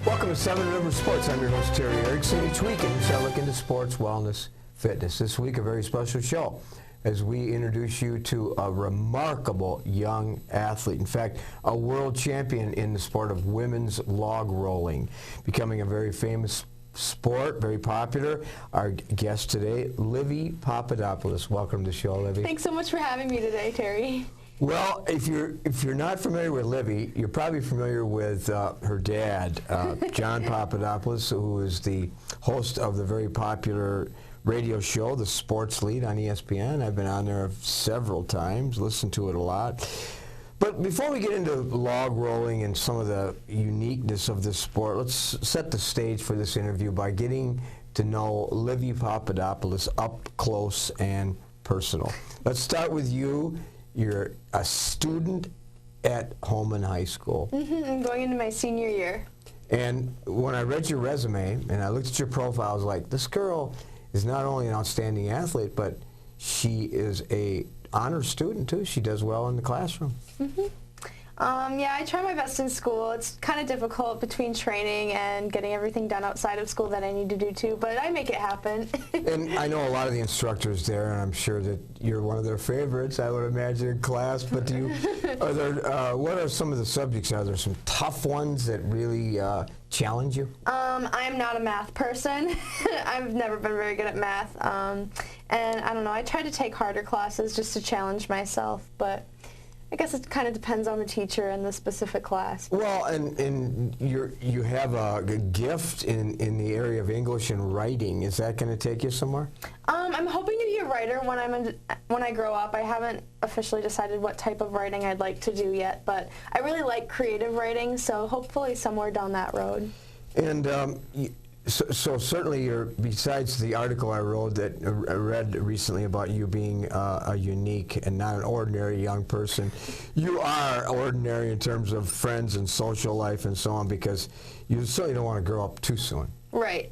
Welcome to Seven River Sports. I'm your host, Terry Erickson. Each weekend, we shall look into sports, wellness, fitness. This week, a very special show as we introduce you to a remarkable young athlete. In fact, a world champion in the sport of women's log rolling, becoming a very famous sport, very popular. Our guest today, Livi Pappadopoulos. Welcome to the show, Livi. Thanks so much for having me today, Terry. Well, if you're not familiar with Livi, you're probably familiar with her dad, John Pappadopoulos, who is the host of the very popular radio show, The Sports Lead on ESPN. I've been on there several times, listened to it a lot. But before we get into log rolling and some of the uniqueness of this sport, let's set the stage for this interview by getting to know Livi Pappadopoulos up close and personal. Let's start with you. You're a student at Holmen High School. I'm going into my senior year. And when I read your resume and I looked at your profile, I was like, this girl is not only an outstanding athlete, but she is a honor student too. She does well in the classroom. Yeah, I try my best in school. It's kind of difficult between training and getting everything done outside of school that I need to do too, but I make it happen. And I know a lot of the instructors there, and I'm sure that you're one of their favorites, I would imagine, in class. But do you, are there, what are some of the subjects? Are there some tough ones that really challenge you? I'm not a math person. I've never been very good at math. And I don't know, I try to take harder classes just to challenge myself, but I guess it kind of depends on the teacher and the specific class. Well, and you have a gift in the area of English and writing. Is that going to take you somewhere? I'm hoping to be a writer when I grow up. I haven't officially decided what type of writing I'd like to do yet, but I really like creative writing, so hopefully somewhere down that road. And so certainly, besides the article I wrote that I read recently about you being a unique and not an ordinary young person, you are ordinary in terms of friends and social life and so on, because you certainly don't want to grow up too soon. Right.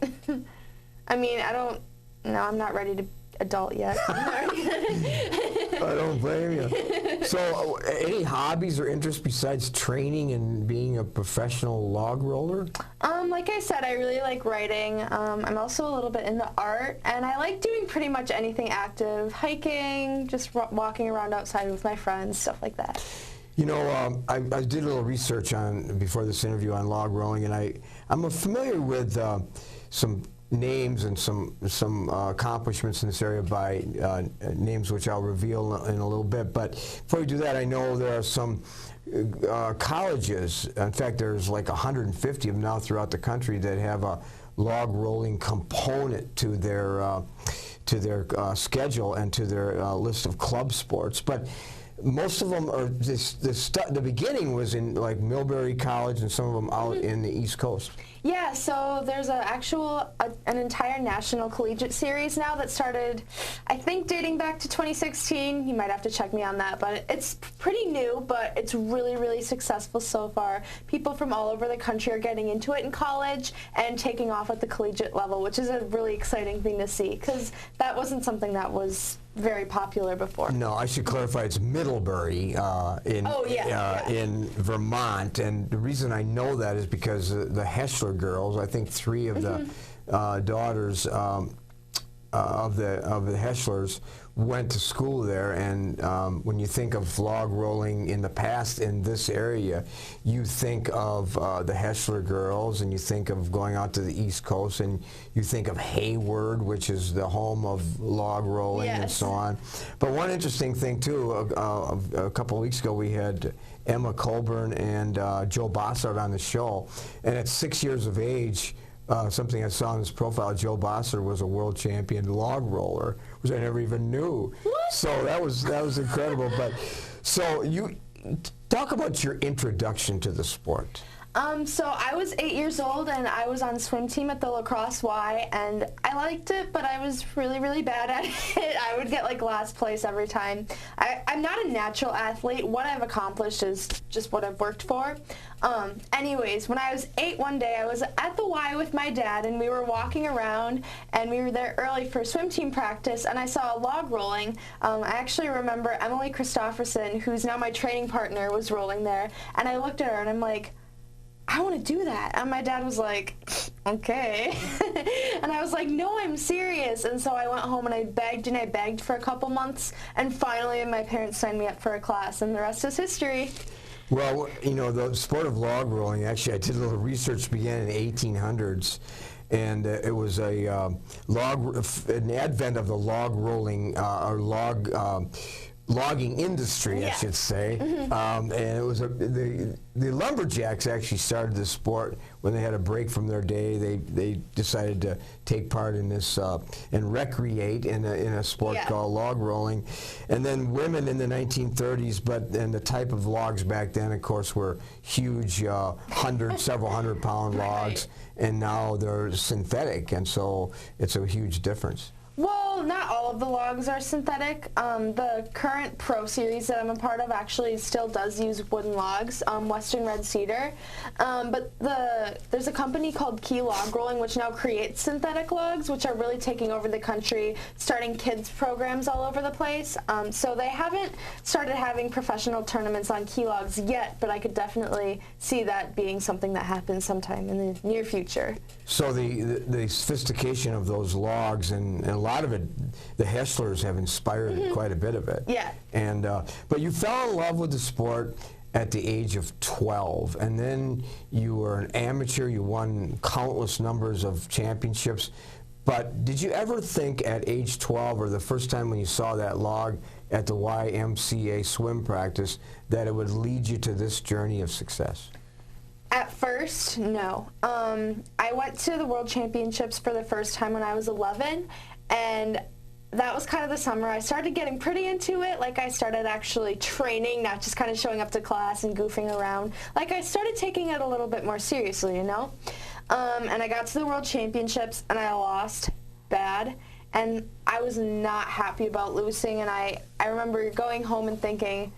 I mean, I'm not ready to adult yet. I don't blame you. So, any hobbies or interests besides training and being a professional log roller? Like I said, I really like writing. I'm also a little bit into art, and I like doing pretty much anything active, hiking, just walking around outside with my friends, stuff like that. You know, I did a little research before this interview on log rolling, and I'm familiar with some names and some accomplishments in this area by names which I'll reveal in a little bit. But before we do that, I know there are some colleges. In fact, there's like 150 of them now throughout the country that have a log rolling component to their schedule and to their list of club sports. But most of them are the beginning was in like Millbury College and some of them out in the East Coast. Yeah, so there's an entire national collegiate series now that started, I think, dating back to 2016. You might have to check me on that, but it's pretty new, but it's really, really successful so far. People from all over the country are getting into it in college and taking off at the collegiate level, which is a really exciting thing to see, because that wasn't something that was very popular before. No, I should clarify, it's Middlebury in Vermont, and the reason I know that is because the Heschler girls, I think 3 of the daughters of the Heschlers went to school there, and when you think of log rolling in the past in this area, you think of the Heschler girls, and you think of going out to the East Coast, and you think of Hayward, which is the home of log rolling and so on. But one interesting thing too, a couple of weeks ago we had Emma Colburn and Joe Bossart on the show, and at 6 years of age, something I saw in his profile, Joe Bossart was a world champion log roller, which I never even knew. What? So that was incredible. But so you talk about your introduction to the sport. So I was 8 years old, and I was on swim team at the Lacrosse Y, and I liked it, but I was really, really bad at it. I would get like last place every time. I'm not a natural athlete. What I've accomplished is just what I've worked for. Anyways, when I was 8 one day, I was at the Y with my dad, and we were walking around, and we were there early for swim team practice, and I saw a log rolling. I actually remember Emily Christopherson, who's now my training partner, was rolling there, and I looked at her, and I'm like, I want to do that. And my dad was like, okay. And I was like, no, I'm serious. And so I went home and I begged for a couple months. And finally my parents signed me up for a class, and the rest is history. Well, you know, the sport of log rolling, actually, I did a little research, began in the 1800s. And it was a an advent of the log rolling, or logging industry, I should say. And it was the lumberjacks actually started this sport when they had a break from their day. They decided to take part in this and recreate in a sport called log rolling. And then women in the 1930s, and the type of logs back then, of course, were huge, several hundred pound logs, and now they're synthetic, and so it's a huge difference. Well, not all of the logs are synthetic. The current pro series that I'm a part of actually still does use wooden logs, Western Red Cedar. But there's a company called Key Log Rolling which now creates synthetic logs, which are really taking over the country, starting kids programs all over the place. So they haven't started having professional tournaments on key logs yet, but I could definitely see that being something that happens sometime in the near future. So the sophistication of those logs, and a lot of it, the Heslers have inspired quite a bit of it. Yeah. And but you fell in love with the sport at the age of 12, and then you were an amateur. You won countless numbers of championships. But did you ever think at age 12, or the first time when you saw that log at the YMCA swim practice, that it would lead you to this journey of success? At first, no. I went to the World Championships for the first time when I was 11, and that was kind of the summer I started getting pretty into it. Like, I started actually training, not just kind of showing up to class and goofing around. Like, I started taking it a little bit more seriously, you know? And I got to the World Championships, and I lost bad, and I was not happy about losing, and I remember going home and thinking,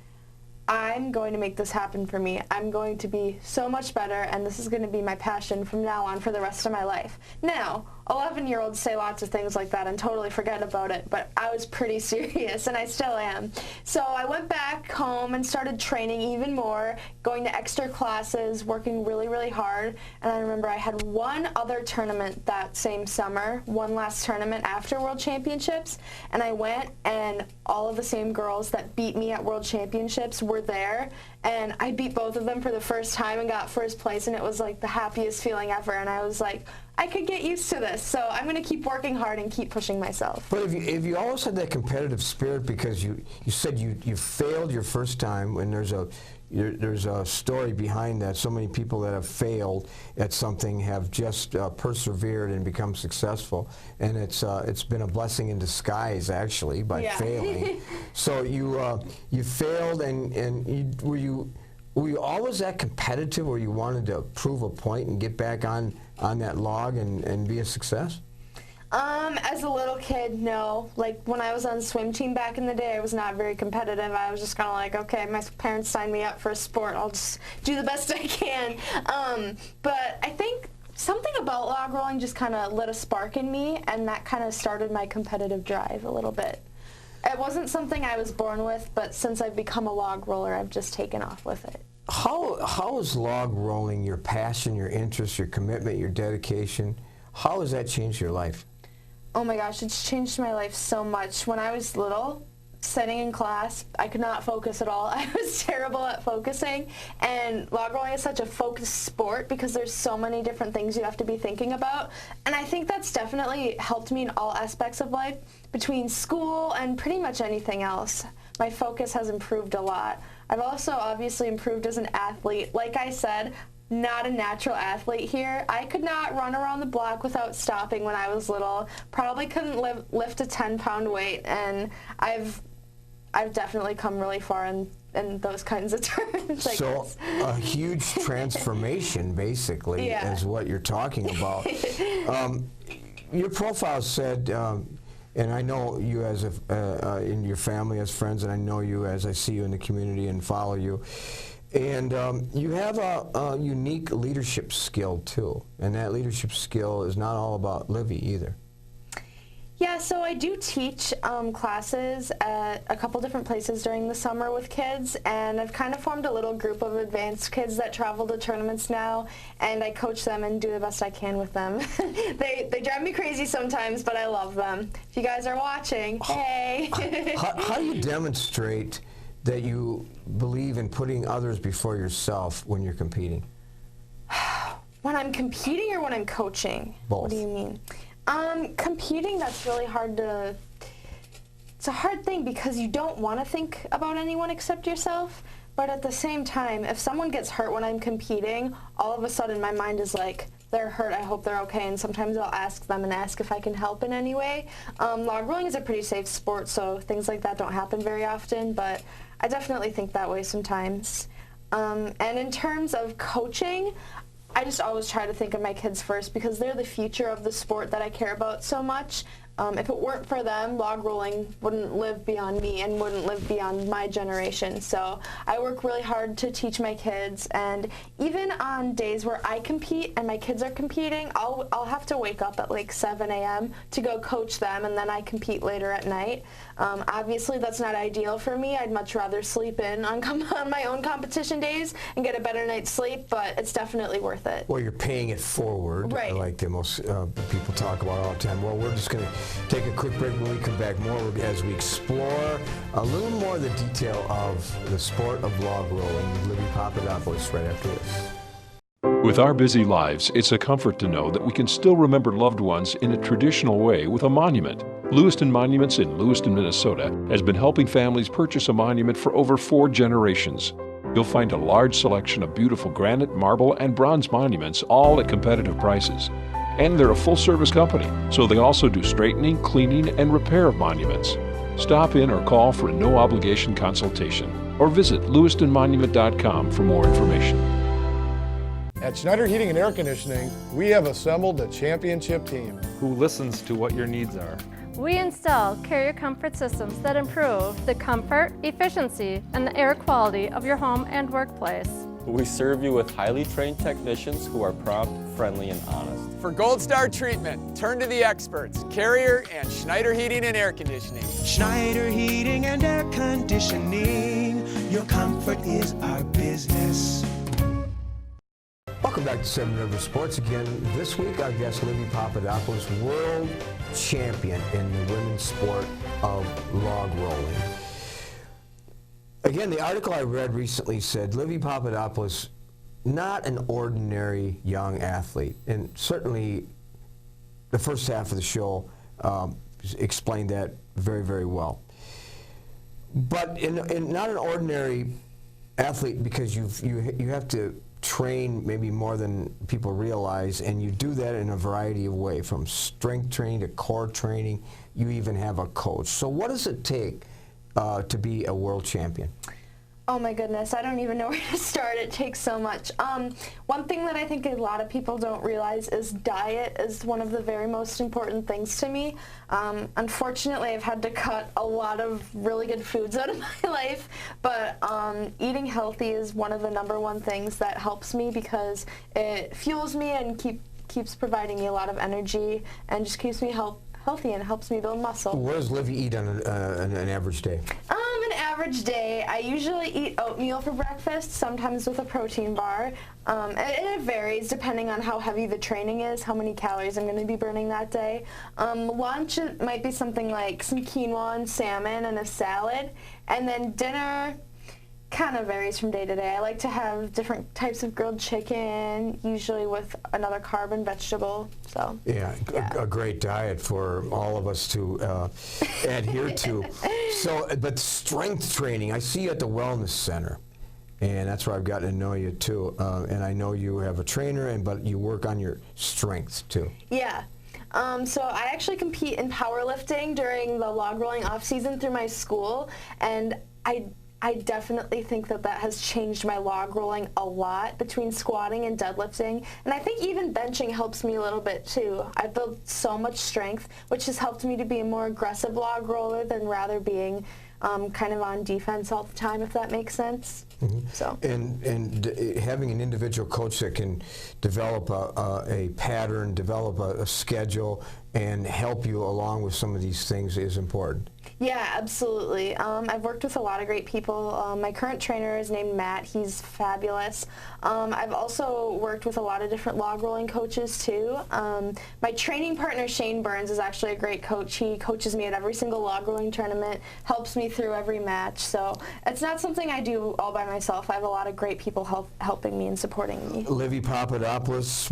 I'm going to make this happen for me. I'm going to be so much better, and this is going to be my passion from now on for the rest of my life. Now, 11-year-olds say lots of things like that and totally forget about it, but I was pretty serious, and I still am. So I went back home and started training even more, going to extra classes, working really, really hard. And I remember I had one other tournament that same summer, one last tournament after World Championships, and I went, and all of the same girls that beat me at World Championships were there, and I beat both of them for the first time and got first place, and it was like the happiest feeling ever, and I was like, I could get used to this, so I'm going to keep working hard and keep pushing myself. But if you always had that competitive spirit, because you said you failed your first time, and there's a story behind that. So many people that have failed at something have just persevered and become successful, and it's been a blessing in disguise, actually, by failing. So you failed, and were you always that competitive, where you wanted to prove a point and get back on that log and be a success? As a little kid, no. Like, when I was on the swim team back in the day, I was not very competitive. I was just kind of like, okay, my parents signed me up for a sport. I'll just do the best I can. But I think something about log rolling just kind of lit a spark in me, and that kind of started my competitive drive a little bit. It wasn't something I was born with, but since I've become a log roller, I've just taken off with it. How is log rolling, your passion, your interest, your commitment, your dedication, how has that changed your life? Oh my gosh, it's changed my life so much. When I was little, sitting in class, I could not focus at all. I was terrible at focusing, and log rolling is such a focused sport because there's so many different things you have to be thinking about, and I think that's definitely helped me in all aspects of life, between school and pretty much anything else. My focus has improved a lot. I've also obviously improved as an athlete. Like I said, not a natural athlete here. I could not run around the block without stopping when I was little. Probably couldn't lift a 10-pound weight, and I've definitely come really far in those kinds of terms. So a huge transformation, basically, is what you're talking about. Your profile said, and I know you as in your family as friends, and I know you as I see you in the community and follow you. And you have a unique leadership skill, too. And that leadership skill is not all about Livi, either. Yeah, so I do teach classes at a couple different places during the summer with kids, and I've kind of formed a little group of advanced kids that travel to tournaments now, and I coach them and do the best I can with them. They drive me crazy sometimes, but I love them. If you guys are watching, hey! How do you demonstrate that you believe in putting others before yourself when you're competing? When I'm competing or when I'm coaching? Both. What do you mean? Competing, that's really hard to, it's a hard thing because you don't want to think about anyone except yourself, but at the same time, if someone gets hurt when I'm competing, all of a sudden my mind is like, they're hurt, I hope they're okay, and sometimes I'll ask them and ask if I can help in any way. Log rolling is a pretty safe sport, so things like that don't happen very often, but I definitely think that way sometimes. And in terms of coaching, I just always try to think of my kids first because they're the future of the sport that I care about so much. If it weren't for them, log rolling wouldn't live beyond me and wouldn't live beyond my generation. So I work really hard to teach my kids, and even on days where I compete and my kids are competing, I'll have to wake up at like 7 a.m. to go coach them, and then I compete later at night. Obviously that's not ideal for me. I'd much rather sleep in on my own competition days and get a better night's sleep, but it's definitely worth it. Well, you're paying it forward, right, like the most people talk about all the time. Well, we're just going to take a quick break. When we come back, more as we explore a little more of the detail of the sport of log rolling with Livi Pappadopoulos right after this. With our busy lives, it's a comfort to know that we can still remember loved ones in a traditional way with a monument. Lewiston Monuments in Lewiston, Minnesota has been helping families purchase a monument for over 4 generations. You'll find a large selection of beautiful granite, marble, and bronze monuments, all at competitive prices. And they're a full-service company, so they also do straightening, cleaning, and repair of monuments. Stop in or call for a no-obligation consultation, or visit lewistonmonument.com for more information. At Schneider Heating and Air Conditioning, we have assembled a championship team who listens to what your needs are. We install carrier comfort systems that improve the comfort, efficiency, and the air quality of your home and workplace. We serve you with highly trained technicians who are prompt, friendly, and honest. For Gold Star treatment, turn to the experts, Carrier and Schneider Heating and Air Conditioning. Schneider Heating and Air Conditioning, your comfort is our business. Welcome back to Seven Rivers Sports. Again, this week our guest, Livi Pappadopoulos, world champion in the women's sport of log rolling. Again, the article I read recently said Livi Pappadopoulos, not an ordinary young athlete, and certainly the first half of the show explained that very, very well. But in not an ordinary athlete because you have to train maybe more than people realize, and you do that in a variety of ways, from strength training to core training. You even have a coach. So what does it take to be a world champion? Oh my goodness, I don't even know where to start. It takes so much. One thing that I think a lot of people don't realize is diet is one of the very most important things to me. Unfortunately, I've had to cut a lot of really good foods out of my life, but eating healthy is one of the #1 things that helps me because it fuels me and keeps providing me a lot of energy and just keeps me healthy and helps me build muscle. What does Livi eat on an average day? An average day, I usually eat oatmeal for breakfast, sometimes with a protein bar. And it varies depending on how heavy the training is, how many calories I'm going to be burning that day. Lunch, it might be something like some quinoa and salmon and a salad. And then dinner kind of varies from day to day. I like to have different types of grilled chicken, usually with another carb and vegetable. So yeah. A great diet for all of us to adhere to. So, but strength training, I see you at the Wellness Center, and that's where I've gotten to know you too. And I know you have a trainer, but you work on your strengths too. Yeah. So I actually compete in powerlifting during the log rolling off season through my school, and I definitely think that has changed my log rolling a lot between squatting and deadlifting. And I think even benching helps me a little bit too. I've built so much strength, which has helped me to be a more aggressive log roller than rather being kind of on defense all the time, if that makes sense. Mm-hmm. So. And having an individual coach that can develop a pattern, develop a schedule, and help you along with some of these things is important. Yeah, absolutely. I've worked with a lot of great people. My current trainer is named Matt. He's fabulous. I've also worked with a lot of different log rolling coaches too. My training partner Shane Burns is actually a great coach. He coaches me at every single log rolling tournament, helps me through every match. So it's not something I do all by myself. I have a lot of great people helping me and supporting me. Livi Pappadopoulos,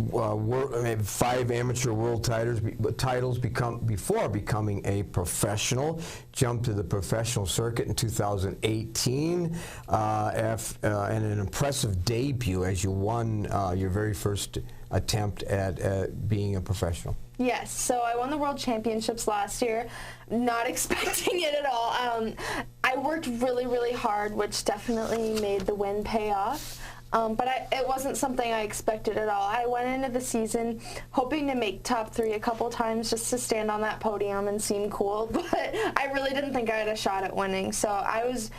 5 amateur world titles before becoming a professional. Jumped to the professional circuit in 2018 and an impressive debut as you won your very first attempt at being a professional. Yes, so I won the World Championships last year, not expecting it at all. I worked really, really hard, which definitely made the win pay off. But it wasn't something I expected at all. I went into the season hoping to make top 3 a couple times just to stand on that podium and seem cool, but I really didn't think I had a shot at winning. So I was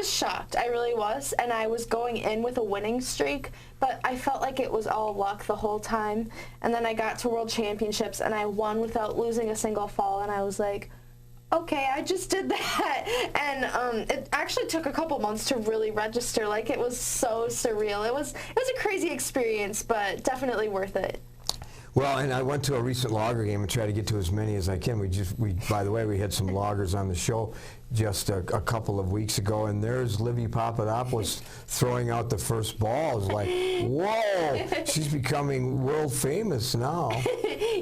shocked, I really was, and I was going in with a winning streak, but I felt like it was all luck the whole time. And then I got to World Championships and I won without losing a single fall, and I was like, okay, I just did that. And it actually took a couple months to really register. Like, it was so surreal. It was a crazy experience, but definitely worth it. Well, and I went to a recent logger game and tried to get to as many as I can. By the way, we had some loggers on the show just a couple of weeks ago, and there's Livi Pappadopoulos throwing out the first ball. It's like, whoa, she's becoming world famous now.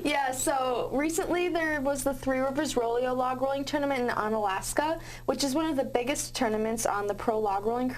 Yeah, so recently there was the Three Rivers Rollie log rolling tournament in Alaska, which is one of the biggest tournaments on the pro log rolling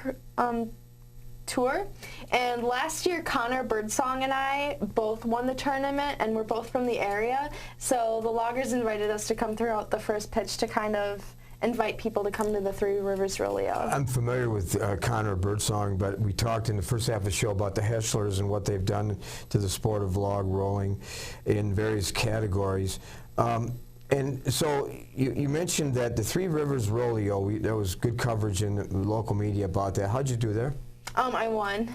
tour. And last year Connor Birdsong and I both won the tournament, and we're both from the area, so the loggers invited us to come through out the first pitch to kind of invite people to come to the Three Rivers Rollie. I'm familiar with Connor Birdsong, but we talked in the first half of the show about the Heschlers and what they've done to the sport of log rolling in various categories. And so you mentioned that the Three Rivers Rollie, there was good coverage in the local media about that. How'd you do there? I won.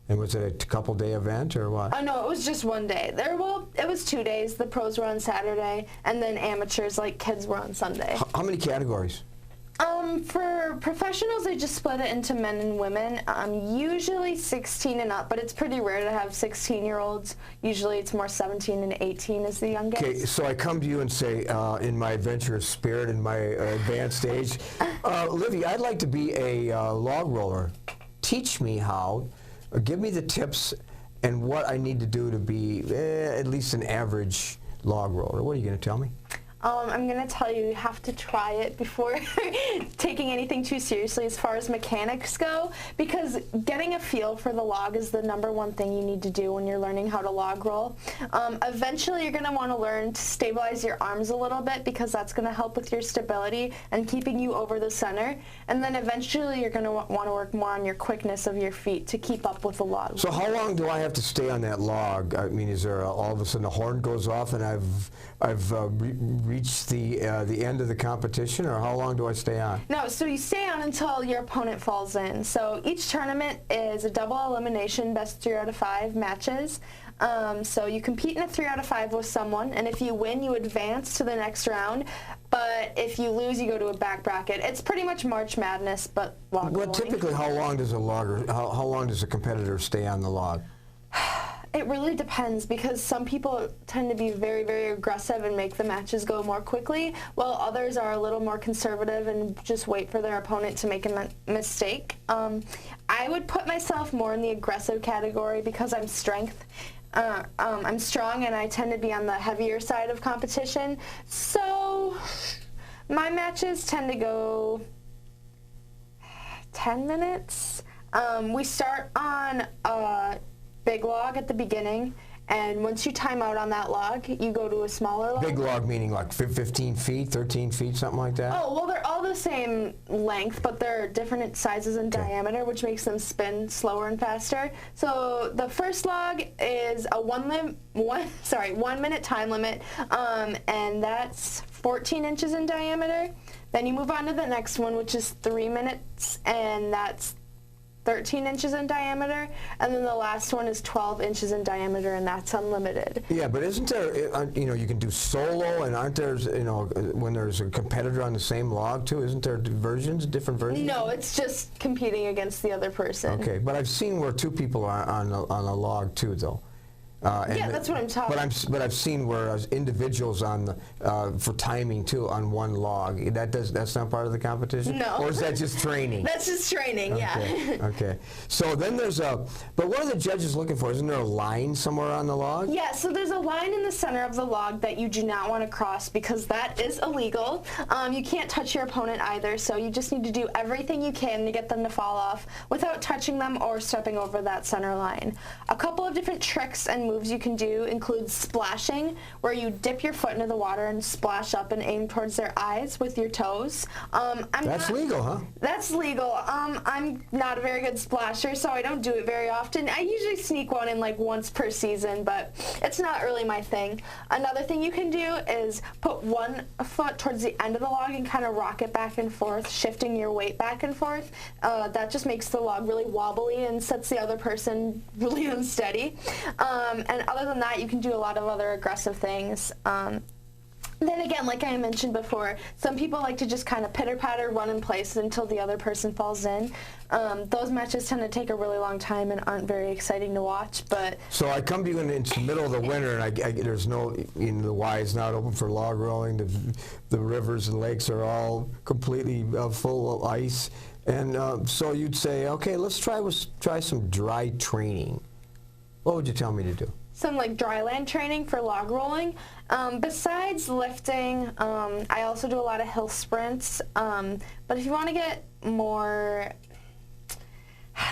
And was it a couple-day event or what? Oh, no, it was just one day. It was 2 days. The pros were on Saturday, and then amateurs, like kids, were on Sunday. How many categories? For professionals, they just split it into men and women. Usually 16 and up, but it's pretty rare to have 16-year-olds. Usually it's more 17 and 18 is the youngest. Okay, so I come to you and say, in my adventurous spirit, in my advanced age, Livi, I'd like to be a log roller. Teach me how. Give me the tips and what I need to do to be at least an average log roller. What are you going to tell me? I'm going to tell you, you have to try it before taking anything too seriously as far as mechanics go, because getting a feel for the log is the #1 thing you need to do when you're learning how to log roll. Eventually you're going to want to learn to stabilize your arms a little bit, because that's going to help with your stability and keeping you over the center. And then eventually you're going to want to work more on your quickness of your feet to keep up with the log. So how long do I have to stay on that log? I mean, is there all of a sudden a horn goes off and I've reached the end of the competition, or how long do I stay on? No, so you stay on until your opponent falls in. So each tournament is a double elimination, best 3 out of 5 matches. So you compete in a 3 out of 5 with someone, and if you win, you advance to the next round. But if you lose, you go to a back bracket. It's pretty much March Madness, but log rolling. Well, typically, how long does a competitor stay on the log? It really depends, because some people tend to be very, very aggressive and make the matches go more quickly, while others are a little more conservative and just wait for their opponent to make a mistake. I would put myself more in the aggressive category because I'm I'm strong, and I tend to be on the heavier side of competition. So my matches tend to go 10 minutes. We start on a big log at the beginning, and once you time out on that log, you go to a smaller log. Big log meaning like 15 feet, 13 feet, something like that? Oh, well, they're all the same length, but they're different sizes and diameter, which makes them spin slower and faster. So the first log is a 1 minute time limit, and that's 14 inches in diameter. Then you move on to the next one, which is 3 minutes, and that's 13 inches in diameter, and then the last one is 12 inches in diameter, and that's unlimited. Yeah, but isn't there, you can do solo, and aren't there, when there's a competitor on the same log too, isn't there different versions? No, it's just competing against the other person. Okay, but I've seen where two people are on a log too, though. Yeah, that's what I'm talking about. But I've seen where individuals on the for timing too on one log. That's not part of the competition. No. Or is that just training? That's just training. Okay. Yeah. Okay. So then there's but what are the judges looking for? Isn't there a line somewhere on the log? Yeah. So there's a line in the center of the log that you do not want to cross because that is illegal. You can't touch your opponent either. So you just need to do everything you can to get them to fall off without touching them or stepping over that center line. A couple of different tricks and moves you can do include splashing, where you dip your foot into the water and splash up and aim towards their eyes with your toes. That's legal, huh? That's legal. I'm not a very good splasher, so I don't do it very often. I usually sneak one in like once per season, but it's not really my thing. Another thing you can do is put one foot towards the end of the log and kind of rock it back and forth, shifting your weight back and forth. That just makes the log really wobbly and sets the other person really unsteady. And other than that, you can do a lot of other aggressive things. Then again, like I mentioned before, some people like to just kind of pitter-patter, run in place until the other person falls in. Those matches tend to take a really long time and aren't very exciting to watch. But so I come to you in the middle of the winter, and there's no, the Y is not open for log rolling. The rivers and lakes are all completely full of ice, and so you'd say, okay, let's try some dry training. What would you tell me to do? Some like dryland training for log rolling. Besides lifting, I also do a lot of hill sprints. But if you want to get more,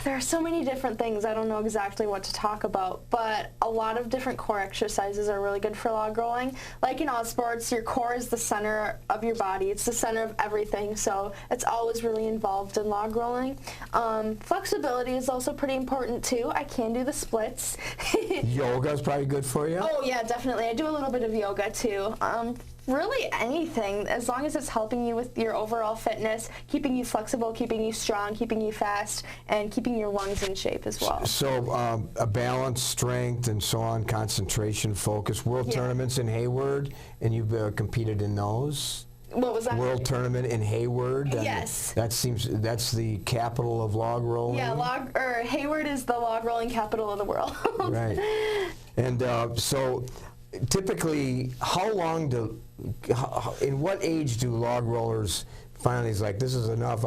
there are so many different things. I don't know exactly what to talk about, but a lot of different core exercises are really good for log rolling. Like in all sports, your core is the center of your body. It's the center of everything, so it's always really involved in log rolling. Flexibility is also pretty important too. I can do the splits. Yoga is probably good for you? Oh yeah, definitely. I do a little bit of yoga too. Really anything, as long as it's helping you with your overall fitness, keeping you flexible, keeping you strong, keeping you fast, and keeping your lungs in shape as well. So a balance, strength, and so on, concentration, focus. World tournaments in Hayward, and you've competed in those? What was that? World tournament in Hayward. Yes. That's the capital of log rolling. Yeah, Hayward is the log rolling capital of the world. Right. And so typically, in what age do log rollers finally like, this is enough?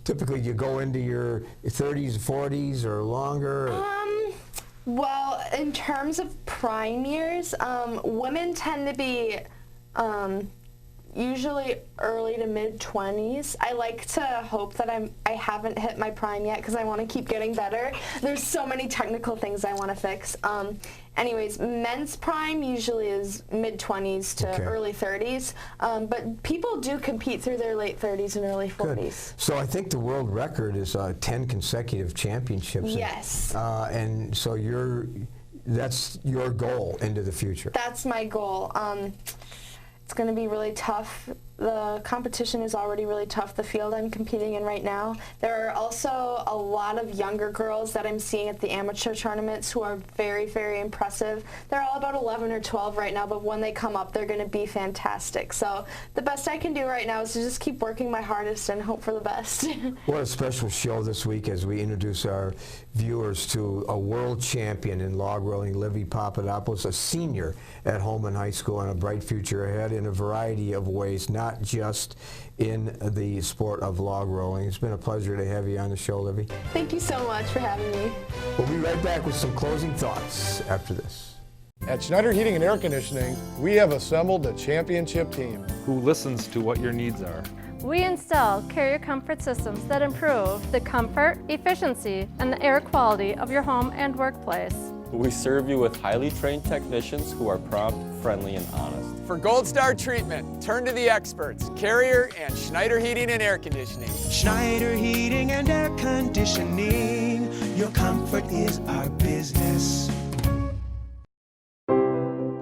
Typically you go into your 30s, 40s, or longer? Well, in terms of prime years, women tend to be usually early to mid-20s. I like to hope that I haven't hit my prime yet because I want to keep getting better. There's so many technical things I want to fix. Anyways, men's prime usually is mid-20s to early 30s, but people do compete through their late 30s and early 40s. Good. So I think the world record is 10 consecutive championships. Yes. And so that's your goal into the future. That's my goal. It's going to be really tough. The competition is already really tough, the field I'm competing in right now. There are also a lot of younger girls that I'm seeing at the amateur tournaments who are very, very impressive. They're all about 11 or 12 right now, but when they come up, they're going to be fantastic. So the best I can do right now is to just keep working my hardest and hope for the best. What a special show this week as we introduce our viewers to a world champion in log rolling, Livi Pappadopoulos, a senior at Holmen High School, and a bright future ahead in a variety of ways, not just in the sport of log rolling. It's been a pleasure to have you on the show, Livi. Thank you so much for having me. We'll be right back with some closing thoughts after this. At Schneider Heating and Air Conditioning, we have assembled a championship team Who listens to what your needs are. We install carrier comfort systems that improve the comfort, efficiency, and the air quality of your home and workplace. We serve you with highly trained technicians who are prompt, friendly, and honest. For Gold Star treatment, turn to the experts, Carrier and Schneider Heating and Air Conditioning. Schneider Heating and Air Conditioning. Your comfort is our business.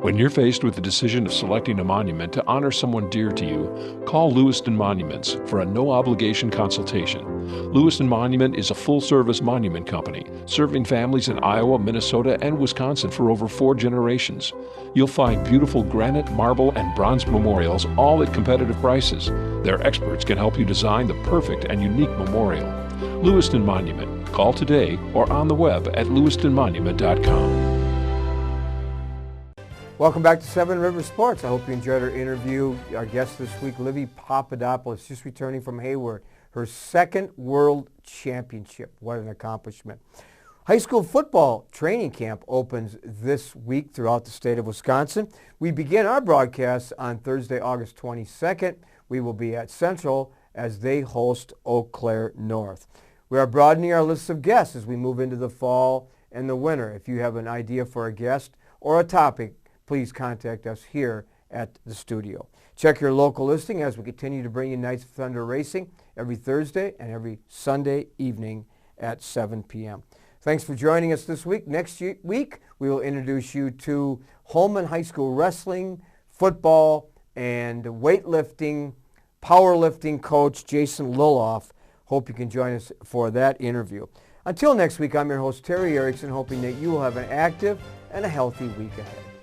When you're faced with the decision of selecting a monument to honor someone dear to you, call Lewiston Monuments for a no-obligation consultation. Lewiston Monument is a full-service monument company, serving families in Iowa, Minnesota, and Wisconsin for over 4 generations. You'll find beautiful granite, marble, and bronze memorials, all at competitive prices. Their experts can help you design the perfect and unique memorial. Lewiston Monument. Call today or on the web at lewistonmonument.com. Welcome back to Seven Rivers Sports. I hope you enjoyed our interview. Our guest this week, Livi Pappadopoulos, just returning from Hayward, her 2nd World Championship. What an accomplishment. High school football training camp opens this week throughout the state of Wisconsin. We begin our broadcast on Thursday, August 22nd. We will be at Central as they host Eau Claire North. We are broadening our list of guests as we move into the fall and the winter. If you have an idea for a guest or a topic, please contact us here at the studio. Check your local listing as we continue to bring you Knights of Thunder Racing every Thursday and every Sunday evening at 7 p.m. Thanks for joining us this week. Next week, we will introduce you to Holmen High School wrestling, football, and weightlifting, powerlifting coach Jason Lilloff. Hope you can join us for that interview. Until next week, I'm your host, Terry Erickson, hoping that you will have an active and a healthy week ahead.